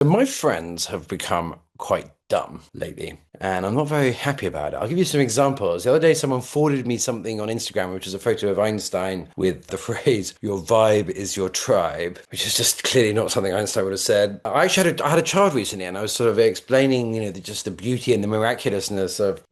My friends have become quite dumb lately, and I'm not very happy about it. I'll give you some examples. The other day, someone forwarded me something on Instagram, which is a photo of Einstein with the phrase, "Your vibe is your tribe," which is just clearly not something Einstein would have said. I had a child recently, and I was sort of explaining, just the beauty and the miraculousness of,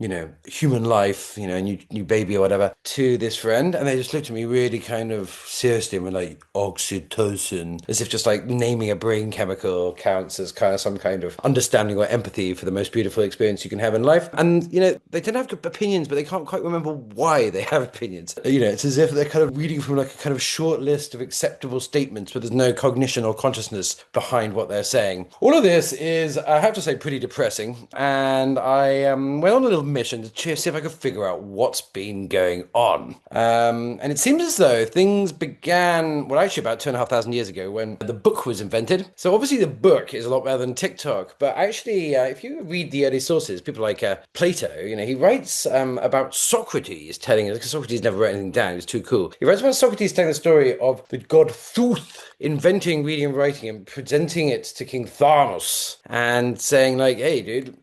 human life, a new baby or whatever, to this friend, and they just looked at me really kind of seriously and were like, "Oxytocin," as if just like naming a brain chemical counts as kind of some kind of understanding or empathy for the most beautiful experience you can have in life. And, they tend to have good opinions, but they can't quite remember why they have opinions. It's as if they're kind of reading from like a kind of short list of acceptable statements, but there's no cognition or consciousness behind what they're saying. All of this is, I have to say, pretty depressing. And I went on a little mission to see if I could figure out what's been going on. And it seems as though things began, well, actually about 2,500 years ago when the book was invented. So obviously the book is a lot better than TikTok, but actually, if you read the early sources, people like Plato, he writes about Socrates telling us, because Socrates never wrote anything down, he was too cool. He writes about Socrates telling the story of the god Thuth inventing reading and writing and presenting it to King Thanos and saying like, "Hey, dude,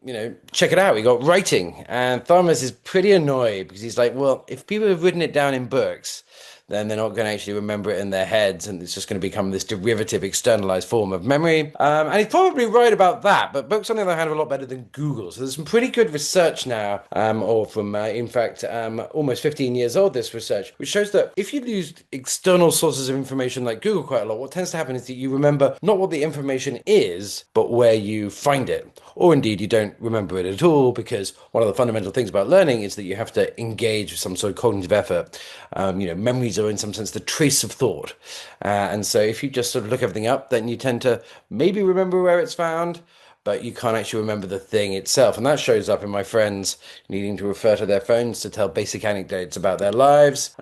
check it out. We got writing." And Thanos is pretty annoyed because he's like, "Well, if people have written it down in books, then they're not going to actually remember it in their heads, and it's just going to become this derivative, externalized form of memory." And he's probably right about that, but books, on the other hand, are a lot better than Google. So there's some pretty good research now, or from, in fact, almost 15 years old, this research, which shows that if you use external sources of information like Google quite a lot, what tends to happen is that you remember not what the information is, but where you find it. Or indeed, you don't remember it at all, because one of the fundamental things about learning is that you have to engage with some sort of cognitive effort. Memories are in some sense the trace of thought. And so if you just sort of look everything up, then you tend to maybe remember where it's found, but you can't actually remember the thing itself. And that shows up in my friends needing to refer to their phones to tell basic anecdotes about their lives.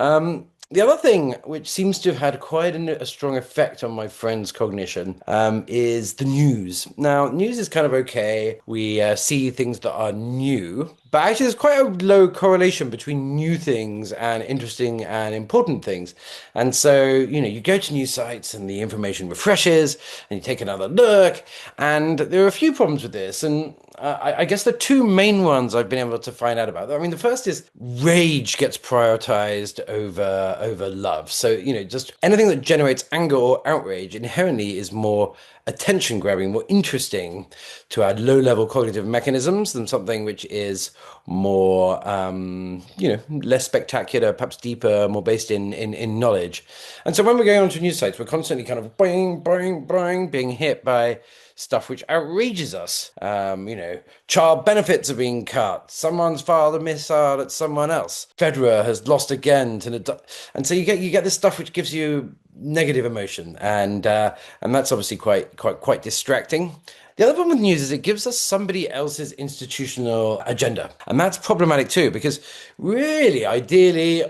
The other thing, which seems to have had quite a strong effect on my friend's cognition, is the news. Now, news is kind of okay. We see things that are new, but actually, there's quite a low correlation between new things and interesting and important things. And so, you go to news sites and the information refreshes, and you take another look. And there are a few problems with this. And I guess the two main ones I've been able to find out about. I mean, the first is rage gets prioritized over love. So, just anything that generates anger or outrage inherently is more attention grabbing, more interesting to our low level cognitive mechanisms than something which is more, less spectacular, perhaps deeper, more based in knowledge. And so when we're going onto news sites, we're constantly kind of boing, boing, boing, being hit by stuff which outrages us. Child benefits are being cut. Someone's filed a missile at someone else. Federer has lost again to Nadal, and so you get this stuff which gives you negative emotion, and that's obviously quite distracting. The other problem with news is it gives us somebody else's institutional agenda. And that's problematic too, because really, ideally,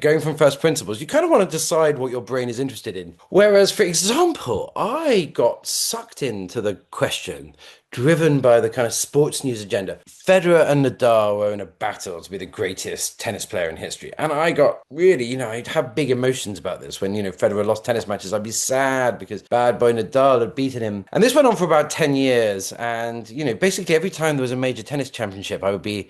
going from first principles, you kind of want to decide what your brain is interested in. Whereas, for example, I got sucked into the question driven by the kind of sports news agenda. Federer and Nadal were in a battle to be the greatest tennis player in history. And I got really, I'd have big emotions about this. When, Federer lost tennis matches, I'd be sad because bad boy Nadal had beaten him. And this went on for about 10 years. And, basically every time there was a major tennis championship, I would be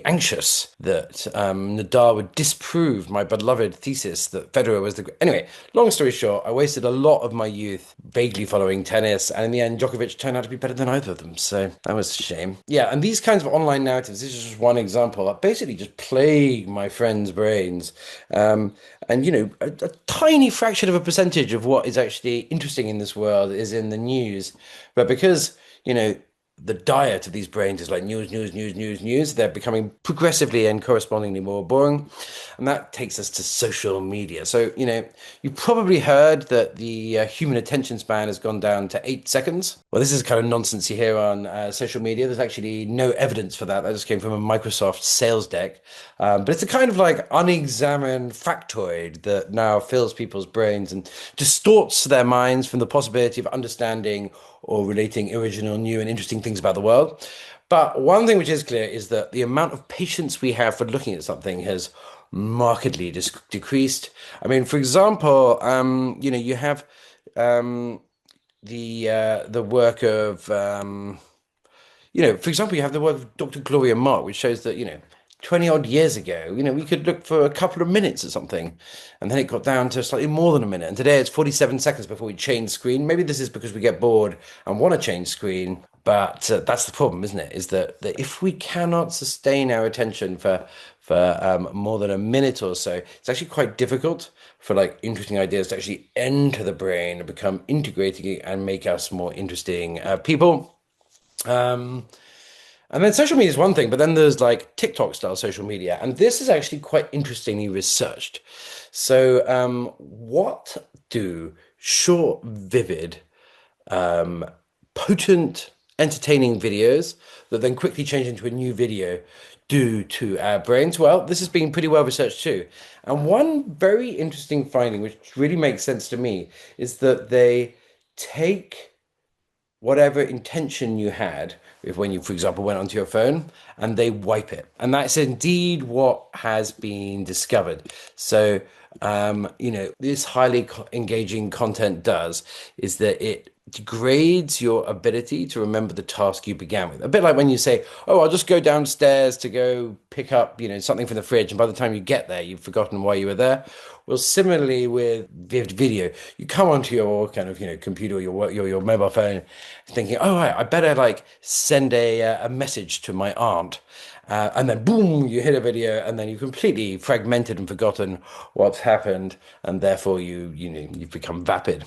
anxious that Nadal would disprove my beloved thesis that Federer was the... Anyway, long story short, I wasted a lot of my youth vaguely following tennis. And in the end, Djokovic turned out to be better than either of them. So that was a shame. Yeah, and these kinds of online narratives, this is just one example, that basically just plague my friends' brains. A tiny fraction of a percentage of what is actually interesting in this world is in the news. But because, the diet of these brains is like news, news, news, news, news. They're becoming progressively and correspondingly more boring. And that takes us to social media. So, you probably heard that the human attention span has gone down to 8 seconds. Well, this is kind of nonsense you hear on social media. There's actually no evidence for that. That just came from a Microsoft sales deck. But it's a kind of like unexamined factoid that now fills people's brains and distorts their minds from the possibility of understanding or relating original, new, and interesting things about the world. But one thing which is clear is that the amount of patience we have for looking at something has markedly decreased. I mean, for example, you have the work of for example, you have the work of Dr. Gloria Mark, which shows that, 20 odd years ago, we could look for a couple of minutes at something, and then it got down to slightly more than a minute. And today it's 47 seconds before we change screen. Maybe this is because we get bored and want to change screen, but that's the problem, isn't it? Is that if we cannot sustain our attention for more than a minute or so, it's actually quite difficult for like interesting ideas to actually enter the brain and become integrated and make us more interesting people. Um, and then social media is one thing, but then there's like TikTok style social media. And this is actually quite interestingly researched. So, what do short, vivid, um, potent, entertaining videos that then quickly change into a new video do to our brains? Well, this has been pretty well researched too. And one very interesting finding, which really makes sense to me, is that they take whatever intention you had if when you, for example, went onto your phone and they wipe it. And that's indeed what has been discovered. So, this highly engaging content does is that it degrades your ability to remember the task you began with. A bit like when you say, "Oh, I'll just go downstairs to go pick up, something from the fridge," and by the time you get there, you've forgotten why you were there. Well, similarly with video, you come onto your kind of, computer or your mobile phone thinking, "Oh, right, I better like send a message to my aunt." And then boom, you hit a video, and then you've completely fragmented and forgotten what's happened, and therefore you've become vapid.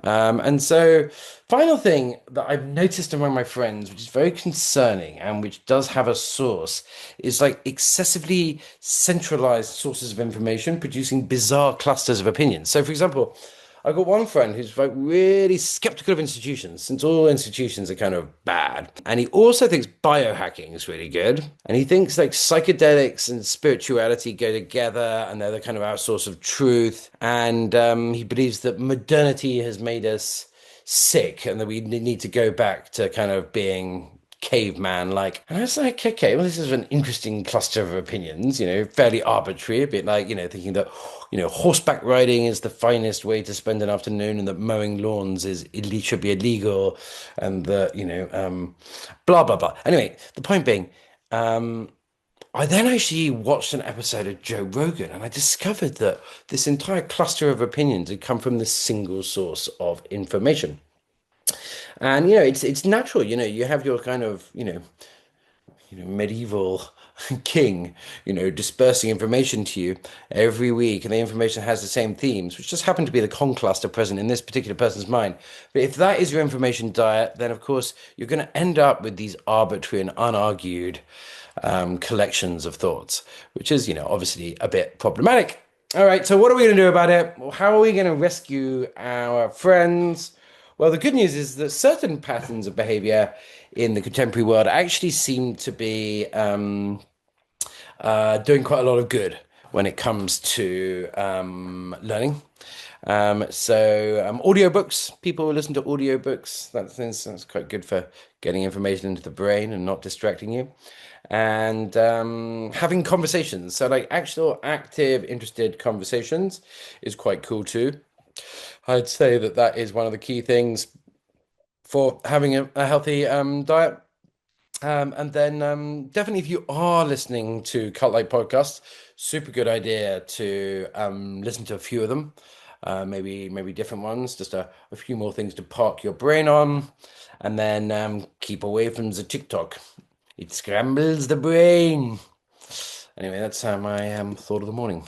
And so, final thing that I've noticed among my friends, which is very concerning and which does have a source, is like excessively centralized sources of information producing bizarre clusters of opinions. So, for example, I've got one friend who's like really skeptical of institutions, since all institutions are kind of bad. And he also thinks biohacking is really good. And he thinks like psychedelics and spirituality go together and they're the kind of our source of truth. And he believes that modernity has made us sick and that we need to go back to kind of being caveman like. And I was like, okay, well, this is an interesting cluster of opinions, fairly arbitrary, a bit like, thinking that, horseback riding is the finest way to spend an afternoon and that mowing lawns should be illegal and that, blah, blah, blah. Anyway, the point being, I then actually watched an episode of Joe Rogan and I discovered that this entire cluster of opinions had come from this single source of information. And it's natural, you have your kind of, medieval king, dispersing information to you every week, and the information has the same themes, which just happen to be the concluster present in this particular person's mind. But if that is your information diet, then of course you're going to end up with these arbitrary and unargued collections of thoughts, which is, obviously a bit problematic. All right, so what are we going to do about it? Well, how are we going to rescue our friends? Well, the good news is that certain patterns of behavior in the contemporary world actually seem to be doing quite a lot of good when it comes to learning. Audiobooks, people listen to audiobooks. That's quite good for getting information into the brain and not distracting you. And having conversations. So, like actual active, interested conversations is quite cool too. I'd say that is one of the key things for having a healthy diet. And then definitely, if you are listening to cult-like podcasts, super good idea to listen to a few of them, maybe different ones, just a few more things to park your brain on, and then keep away from the TikTok. It scrambles the brain. Anyway, that's my thought of the morning.